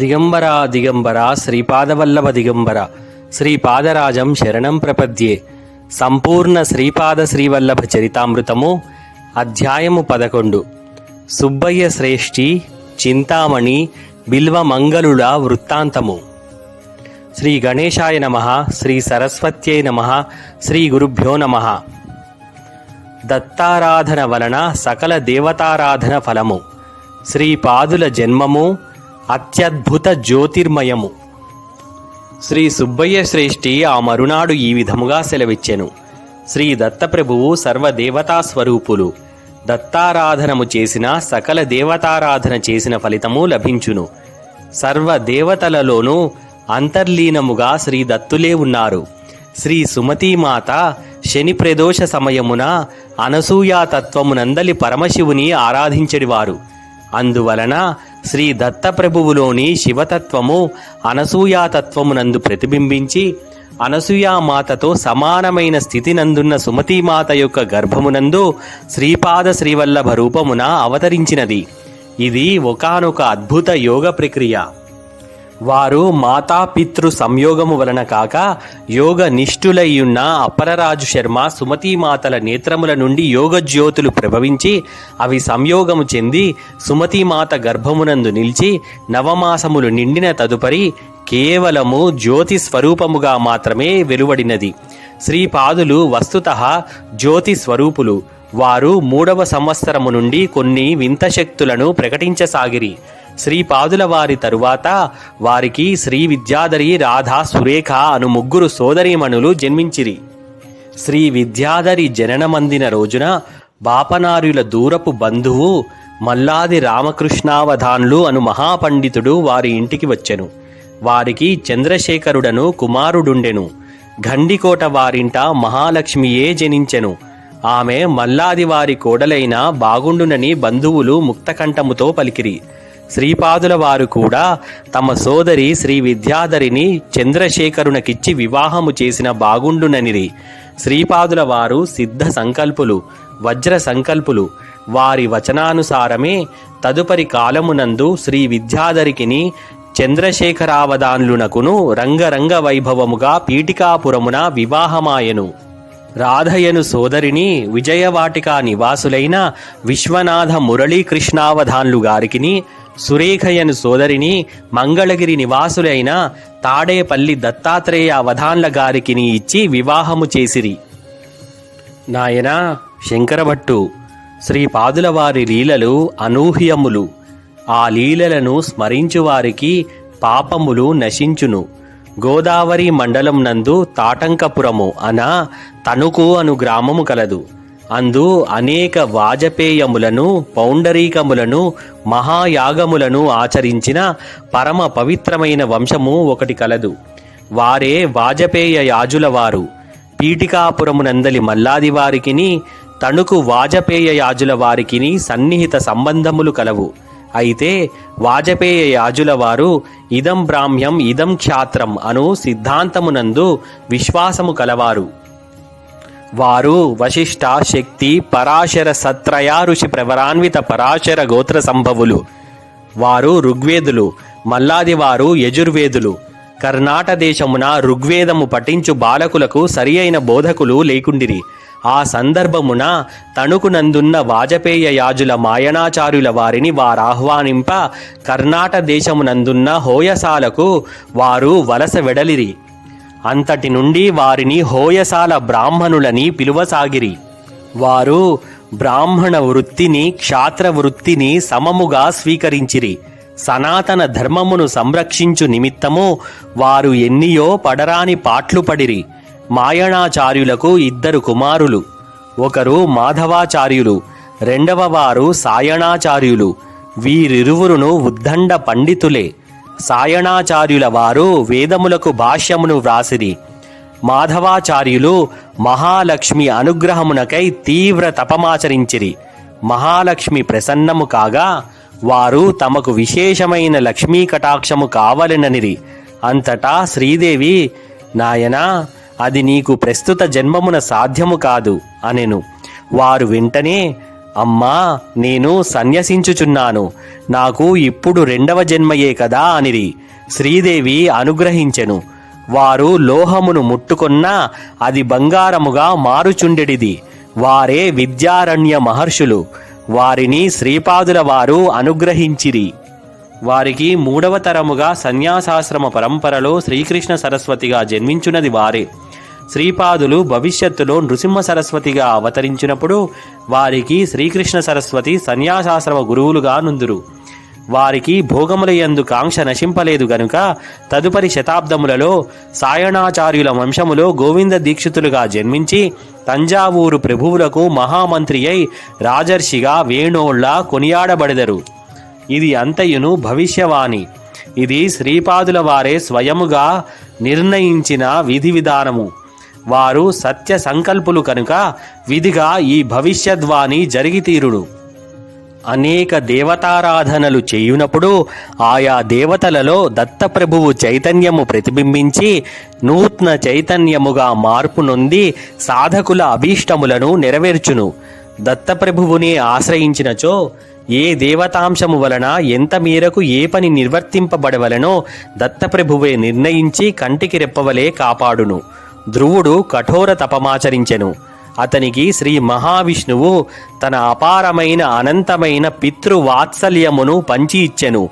దిగంబరా దిగంబరా శ్రీపాదవల్లభ దిగంబర శ్రీపాదరాజం శరణం ప్రపద్యే. సంపూర్ణ శ్రీపాద శ్రీవల్లభ చరితామృతము అధ్యాయము 11. సుబ్బయ్య శ్రేష్ఠి చింతామణి బిల్వమంగళుల వృత్తాంతము. శ్రీ గణేశాయ నమః. శ్రీ సరస్వత్యై నమః. శ్రీ గురుభ్యో నమః. దత్తారాధన వలన సకల దేవతారాధన ఫలము. శ్రీపాదుల జన్మము అత్యద్భుత జ్యోతిర్మయము. శ్రీ సుబ్బయ్య శ్రేష్ఠి ఆ మరునాడు ఈ విధముగా సెలవిచ్చెను. శ్రీ దత్తప్రభువు సర్వదేవతా స్వరూపులు. దత్తారాధనము చేసిన సకల దేవతారాధన చేసిన ఫలితము లభించును. సర్వదేవతలలోనూ అంతర్లీనముగా శ్రీ దత్తులే ఉన్నారు. శ్రీ సుమతీమాత శని ప్రదోష సమయమున అనసూయాతత్వమునందలి పరమశివుని ఆరాధించెడివారు. అందువలన శ్రీ దత్తప్రభువులోని శివతత్వము అనసూయాతత్వమునందు ప్రతిబింబించి అనసూయామాతతో సమానమైన స్థితినందున్న సుమతీమాత యొక్క గర్భమునందు శ్రీపాద శ్రీవల్లభ రూపమున అవతరించినది. ఇది ఒకానొక అద్భుత యోగ ప్రక్రియ. వారు మాతాపితృ సంయోగము వలన కాక యోగ నిష్ఠులయ్యున్న అపరరాజు శర్మ సుమతీమాతల నేత్రముల నుండి యోగజ్యోతులు ప్రభవించి అవి సంయోగము చెంది సుమతీమాత గర్భమునందు నిలిచి నవమాసములు నిండిన తదుపరి కేవలము జ్యోతి స్వరూపముగా మాత్రమే వెలువడినది. శ్రీపాదులు వస్తుతః జ్యోతి స్వరూపులు. వారు 3వ సంవత్సరము నుండి కొన్ని వింత శక్తులను ప్రకటించసాగిరి. శ్రీపాదుల వారి తరువాత వారికి శ్రీ విద్యాధరి, రాధా, సురేఖ అను 3 సోదరీమణులు జన్మించిరి. శ్రీ విద్యాధరి జననమందిన రోజున బాపనార్యుల దూరపు బంధువు మల్లాది రామకృష్ణావధాన్లు అను మహాపండితుడు వారి ఇంటికి వచ్చెను. వారికి చంద్రశేఖరుడను కుమారుడుండెను. గండికోట వారింట మహాలక్ష్మియే జనించెను. ఆమె మల్లాది వారి కోడలైన బాగుండునని బంధువులు ముక్తకంఠముతో పలికిరి. శ్రీపాదుల వారు కూడా తమ సోదరి శ్రీ విద్యాధరిని చంద్రశేఖరునకిచ్చి వివాహము చేసిన బాగుండుననిరి. శ్రీపాదుల వారు సిద్ధ సంకల్పులు, వజ్ర సంకల్పులు. వారి వచనానుసారమే తదుపరి కాలమునందు శ్రీ విద్యాధరికిని చంద్రశేఖరావధాన్లునకును రంగరంగ వైభవముగా పీఠికాపురమున వివాహమాయెను. రాధయను సోదరిని విజయవాటికా నివాసులైన విశ్వనాథ మురళీకృష్ణావధాన్లు గారికిని, సురేఖయను సోదరిని మంగళగిరి నివాసులైన తాడేపల్లి దత్తాత్రేయ అవధాన్ల గారికిని ఇచ్చి వివాహము చేసిరి. నాయనా శంకరభట్టు, శ్రీపాదుల వారి లీలలు అనూహ్యములు. ఆ లీలలను స్మరించువారికి పాపములు నశించును. గోదావరి మండలం నందు తాటంకపురము అన తణుకు అను గ్రామము కలదు. అందు అనేక వాజపేయములను, పౌండరీకములను, మహాయాగములను ఆచరించిన పరమ పవిత్రమైన వంశము ఒకటి కలదు. వారే వాజపేయ యాజుల వారు. పీఠికాపురమునందలి మల్లాది వారికిని, తణుకు వాజపేయ యాజుల వారికిని సన్నిహిత సంబంధములు కలవు. అయితే వాజపేయ యాజుల వారు ఇదం బ్రాహ్మ్యం ఇదం క్షాత్రం అను సిద్ధాంతమునందు విశ్వాసము కలవారు. వారు వశిష్ఠ, శక్తి, పరాశర సత్రయా ఋషి ప్రవరాన్విత పరాశర గోత్ర సంభవులు. వారు ఋగ్వేదులు. మల్లాది వారు యజుర్వేదులు. కర్ణాట దేశమున ఋగ్వేదము పఠించు బాలకులకు సరి అయిన బోధకులు లేకుండిరి. ఆ సందర్భమున తణుకునందున్న వాజపేయ యాజుల మాయణాచార్యుల వారిని వారాహ్వానింప కర్ణాట దేశమునందున్న హోయసాలకు వారు వలస వెడలిరి. అంతటి నుండి వారిని హోయసాల బ్రాహ్మణులని పిలువసాగిరి. వారు బ్రాహ్మణ వృత్తిని, క్షాత్ర వృత్తిని సమముగా స్వీకరించిరి. సనాతన ధర్మమును సంరక్షించు నిమిత్తము వారు ఎన్నియో పడరాని పాట్లు పడిరి. మాయణాచార్యులకు 2 కుమారులు. ఒకరు మాధవాచార్యులు, రెండవ వారు సాయణాచార్యులు. వీరిరువురును ఉద్దండ పండితులే. సాయణాచార్యుల వారు వేదములకు భాష్యమును వ్రాసిరి. మాధవాచార్యులు మహాలక్ష్మి అనుగ్రహమునకై తీవ్ర తపమాచరించిరి. మహాలక్ష్మి ప్రసన్నము కాగా వారు తమకు విశేషమైన లక్ష్మీ కటాక్షము కావలెననిరి. అంతటా శ్రీదేవి, నాయనా అది నీకు ప్రస్తుత జన్మమున సాధ్యము కాదు అనెను. వారు వెంటనే అమ్మా, నేను సన్యసించుచున్నాను, నాకు ఇప్పుడు 2వ జన్మయే కదా అనిరి. శ్రీదేవి అనుగ్రహించెను. వారు లోహమును ముట్టుకొన్నా అది బంగారముగా మారుచుండెడిది. వారే విద్యారణ్య మహర్షులు. వారిని శ్రీపాదుల వారు అనుగ్రహించిరి. వారికి 3వ తరముగా సన్యాసాశ్రమ పరంపరలో శ్రీకృష్ణ సరస్వతిగా జన్మించున్నది వారే. శ్రీపాదులు భవిష్యత్తులో నృసింహ సరస్వతిగా అవతరించినప్పుడు వారికి శ్రీకృష్ణ సరస్వతి సన్యాసాశ్రమ గురువులుగా నుందురు. వారికి భోగములయందు కాంక్ష నశింపలేదు గనుక తదుపరి శతాబ్దములలో సాయణాచార్యుల వంశములో గోవింద దీక్షితులుగా జన్మించి తంజావూరు ప్రభువులకు మహామంత్రి అయి రాజర్షిగా వేణోళ్ళ కొనియాడబడెదరు. ఇది అంతయును భవిష్యవాణి. ఇది శ్రీపాదుల వారే స్వయముగా నిర్ణయించిన విధి విధానము. వారు సత్య సంకల్పులు కనుక విధిగా ఈ భవిష్యద్వాణి జరిగి తీరుడు. అనేక దేవతారాధనలు చేయునప్పుడు ఆయా దేవతలలో దత్తప్రభువు చైతన్యము ప్రతిబింబించి నూత్న చైతన్యముగా మార్పు నొంది సాధకుల అభీష్టములను నెరవేర్చును. దత్తప్రభువుని ఆశ్రయించినచో ఏ దేవతాంశము వలన ఎంత మేరకు ఏ పని నిర్వర్తింపబడవలనో దత్తప్రభువే నిర్ణయించి కంటికి రెప్పవలే కాపాడును. ధ్రువుడు కఠోర తపమాచరించెను. అతనికి శ్రీ మహావిష్ణువు తన అపారమైన అనంతమైన పితృవాత్సల్యమును పంచి ఇచ్చెను.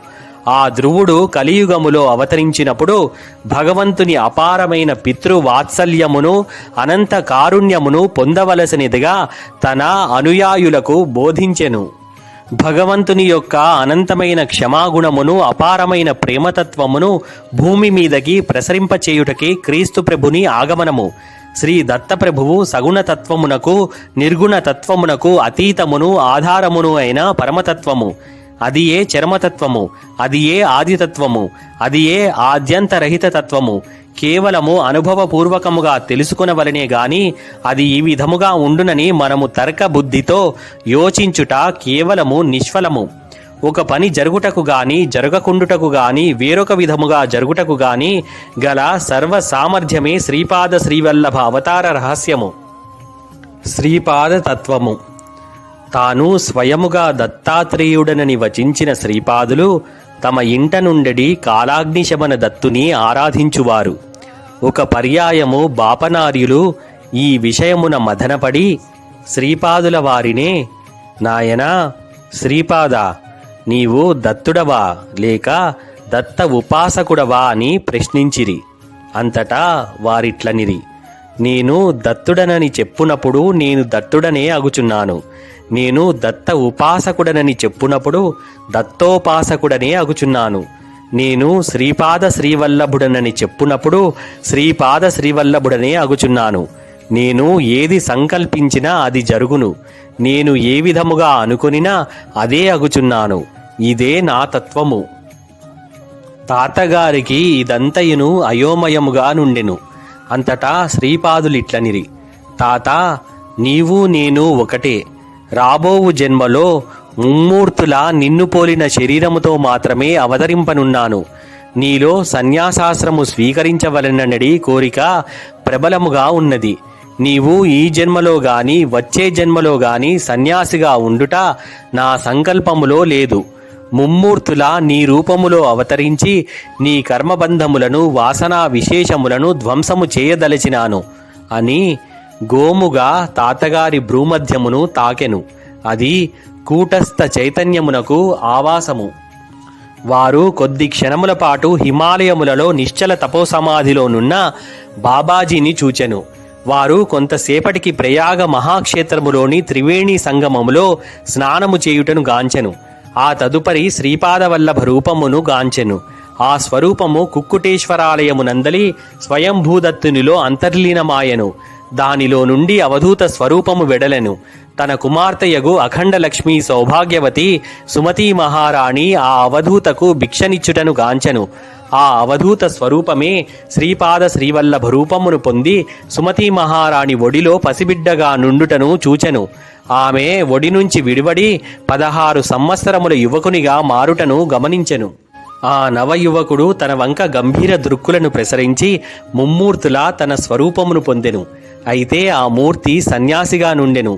ఆ ధ్రువుడు కలియుగములో అవతరించినప్పుడు భగవంతుని అపారమైన పితృవాత్సల్యమును అనంత కారుణ్యమును పొందవలసినదిగా తన అనుయాయులకు బోధించెను. భగవంతుని యొక్క అనంతమైన క్షమాగుణమును అపారమైన ప్రేమతత్వమును భూమి మీదకి ప్రసరింపచేయుటకి క్రీస్తు ప్రభుని ఆగమనము. శ్రీ దత్తప్రభువు సగుణతత్వమునకు నిర్గుణతత్వమునకు అతీతమును ఆధారమును అయిన పరమతత్వము. అది ఏ చరమతత్వము, అది ఏ ఆదితత్వము, అది ఏ ఆద్యంతరహిత తత్వము. కేవలము అనుభవపూర్వకముగా తెలుసుకునవలనే గాని అది ఈ విధముగా ఉండునని మనము తర్క బుద్ధితో యోచించుట కేవలము నిష్ఫలము. ఒక పని జరుగుటకు గాని జరగకుండుటకు గాని వేరొక విధముగా జరుగుటకు గాని గల సర్వ సామర్థ్యమే శ్రీపాద శ్రీవల్లభ అవతార రహస్యము. శ్రీపాద తత్వము. తాను స్వయముగా దత్తాత్రేయుడనని వచించిన శ్రీపాదులు తమ ఇంట నుండెడి కాలాగ్నిశమన దత్తుని ఆరాధించువారు. ఒక పర్యాయము బాపనార్యులు ఈ విషయమున మదనపడి శ్రీపాదుల వారినే, నాయనా శ్రీపాద, నీవు దత్తుడవా లేక దత్త ఉపాసకుడవా అని ప్రశ్నించిరి. అంతటా వారిట్లనిరి, నేను దత్తుడనని చెప్పునప్పుడు నేను దత్తుడనే అగుచున్నాను. నేను దత్త ఉపాసకుడనని చెప్పునప్పుడు దత్తోపాసకుడనే అగుచున్నాను. నేను శ్రీపాద శ్రీవల్లభుడనని చెప్పునప్పుడు శ్రీపాద శ్రీవల్లభుడనే అగుచున్నాను. నేను ఏది సంకల్పించినా అది జరుగును. నేను ఏ విధముగా అనుకొనినా అదే అగుచున్నాను. ఇదే నా తత్వము. తాతగారికి ఇదంతయును అయోమయముగా నుండెను. అంతటా శ్రీపాదులిట్లనిరి, తాత, నీవు నేను ఒకటే. రాబోవు జన్మలో ముమ్మూర్తులా నిన్ను పోలిన శరీరముతో మాత్రమే అవతరింపనున్నాను. నీలో సన్యాసాశ్రము స్వీకరించవలనడి కోరిక ప్రబలముగా ఉన్నది. నీవు ఈ జన్మలో గాని వచ్చే జన్మలో గాని సన్యాసిగా ఉండుట నా సంకల్పములో లేదు. ముమ్మూర్తులా నీ రూపములో అవతరించి నీ కర్మబంధములను వాసనా విశేషములను ధ్వంసము చేయదలచినాను అని గోముగా తాతగారి భ్రూమధ్యమును తాకెను. అది కూటస్థ చైతన్యమునకు ఆవాసము. వారు కొద్ది క్షణముల పాటు హిమాలయములలో నిశ్చల తపోసమాధిలోనున్న బాబాజీని చూచెను. వారు కొంతసేపటికి ప్రయాగ మహాక్షేత్రములోని త్రివేణి సంగమములో స్నానము చేయుటను గాంచెను. ఆ తదుపరి శ్రీపాదవల్లభ రూపమును గాంచెను. ఆ స్వరూపము కుక్కుటేశ్వరాలయమునందలి స్వయంభూదత్తునిలో అంతర్లీనమాయెను. దానిలో నుండి అవధూత స్వరూపము వెడలెను. తన కుమార్తెయగు అఖండ లక్ష్మీ సౌభాగ్యవతి సుమతీ మహారాణి ఆ అవధూతకు భిక్షనిచ్చుటను గాంచెను. ఆ అవధూత స్వరూపమే శ్రీపాద శ్రీవల్లభ రూపమును పొంది సుమతీ మహారాణి ఒడిలో పసిబిడ్డగా నుండుటను చూచెను. ఆమె ఒడి నుంచి విడివడి 16 సంవత్సరముల యువకునిగా మారుటను గమనించెను. ఆ నవయువకుడు తన వంక గంభీర దృక్కులను ప్రసరించి ముమ్మూర్తులా తన స్వరూపమును పొందెను. అయితే ఆ మూర్తి సన్యాసిగా నుండెను.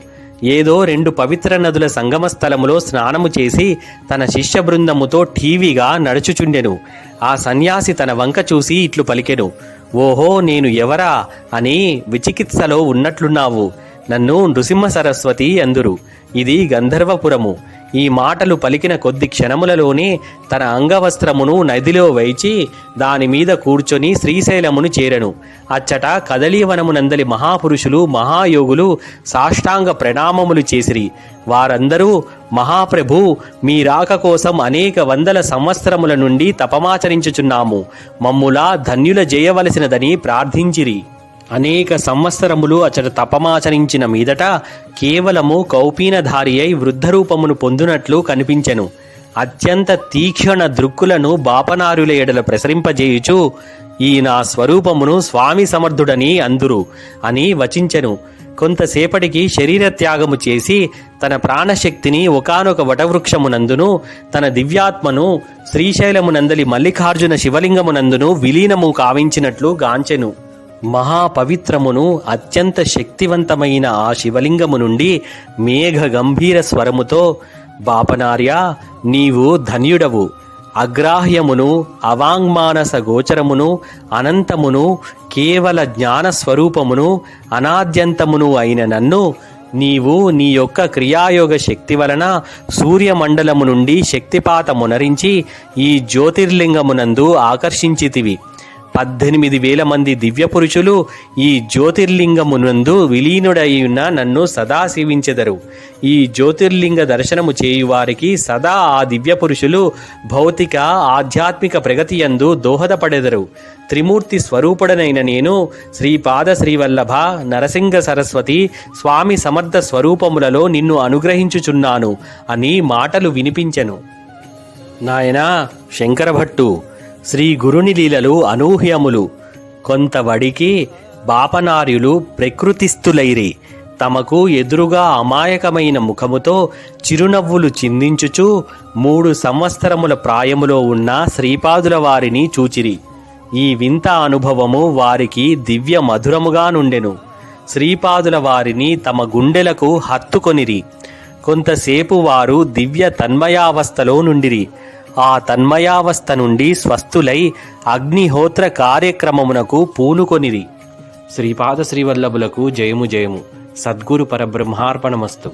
ఏదో 2 పవిత్ర నదుల సంగమ స్థలములో స్నానము చేసి తన శిష్య బృందముతో ఠీవిగా నడుచుచుండెను. ఆ సన్యాసి తన వంక చూసి ఇట్లు పలికెను, ఓహో, నేను ఎవరా అని విచికిత్సలో ఉన్నట్లున్నావు. నన్ను నృసింహ సరస్వతి అందురు. ఇది గంధర్వపురము. ఈ మాటలు పలికిన కొద్ది క్షణములలోనే తన అంగవస్త్రమును నదిలో వైచి దానిమీద కూర్చొని శ్రీశైలమును చేరెను. అచ్చట కదలీవనమునందలి మహాపురుషులు మహాయోగులు సాష్టాంగ ప్రణామములు చేసిరి. వారందరూ, మహాప్రభు, మీ రాక కోసం అనేక వందల సంవత్సరముల నుండి తపమాచరించుచున్నాము. మమ్ములా ధన్యుల చేయవలసినదని ప్రార్థించిరి. అనేక సంవత్సరములు అచట తపమాచరించిన మీదట కేవలము కౌపీనధారి అయి వృద్ధరూపమును పొందునట్లు కనిపించెను. అత్యంత తీక్షణ దృక్కులను బాపనారుల ఎడల ప్రసరింపజేయుచు, ఈ నా స్వరూపమును స్వామి సమర్థుడని అందురు అని వచించెను. కొంతసేపటికి శరీర త్యాగము చేసి తన ప్రాణశక్తిని ఒకానొక వటవృక్షమునందును తన దివ్యాత్మను శ్రీశైలమునందలి మల్లికార్జున శివలింగమునందును విలీనము కావించినట్లు గాంచెను. మహాపవిత్రమును అత్యంత శక్తివంతమైన ఆ శివలింగము నుండి మేఘ గంభీర స్వరముతో, బాపనార్య, నీవు ధన్యుడవు. అగ్రాహ్యమును అవాంగ్మానస గోచరమును అనంతమును కేవల జ్ఞానస్వరూపమును అనాద్యంతమును అయిన నన్ను నీవు నీ యొక్క క్రియాయోగ శక్తి వలన సూర్యమండలము నుండి శక్తిపాతమునరించి ఈ జ్యోతిర్లింగమునందు ఆకర్షించితివి. 18,000 మంది దివ్యపురుషులు ఈ జ్యోతిర్లింగమునందు విలీనుడైన నన్ను సదా సేవించెదరు. ఈ జ్యోతిర్లింగ దర్శనము చేయువారికి సదా ఆ దివ్యపురుషులు భౌతిక ఆధ్యాత్మిక ప్రగతియందు దోహదపడెదరు. త్రిమూర్తి స్వరూపుడనైన నేను శ్రీపాద శ్రీవల్లభ నరసింగ సరస్వతి స్వామి సమర్థ స్వరూపములలో నిన్ను అనుగ్రహించుచున్నాను అని మాటలు వినిపించెను. నాయనా శంకరభట్టు, శ్రీ గురుని లీలలు అనూహ్యములు. కొంతవడికి బాపనార్యులు ప్రకృతిస్థులైరి. తమకు ఎదురుగా అమాయకమైన ముఖముతో చిరునవ్వులు చిందించుచు 3 సంవత్సరముల ప్రాయములో ఉన్న శ్రీపాదుల వారిని చూచిరి. ఈ వింత అనుభవము వారికి దివ్య మధురముగా నుండెను. శ్రీపాదుల వారిని తమ గుండెలకు హత్తుకొనిరి. కొంతసేపు వారు దివ్య తన్మయావస్థలో నుండిరి. ఆ తన్మయావస్థ నుండి స్వస్థులై అగ్నిహోత్ర కార్యక్రమమునకు పూనుకొనిరి. శ్రీపాద శ్రీవల్లభులకు జయము జయము. సద్గురు పరబ్రహ్మార్పణమస్తు.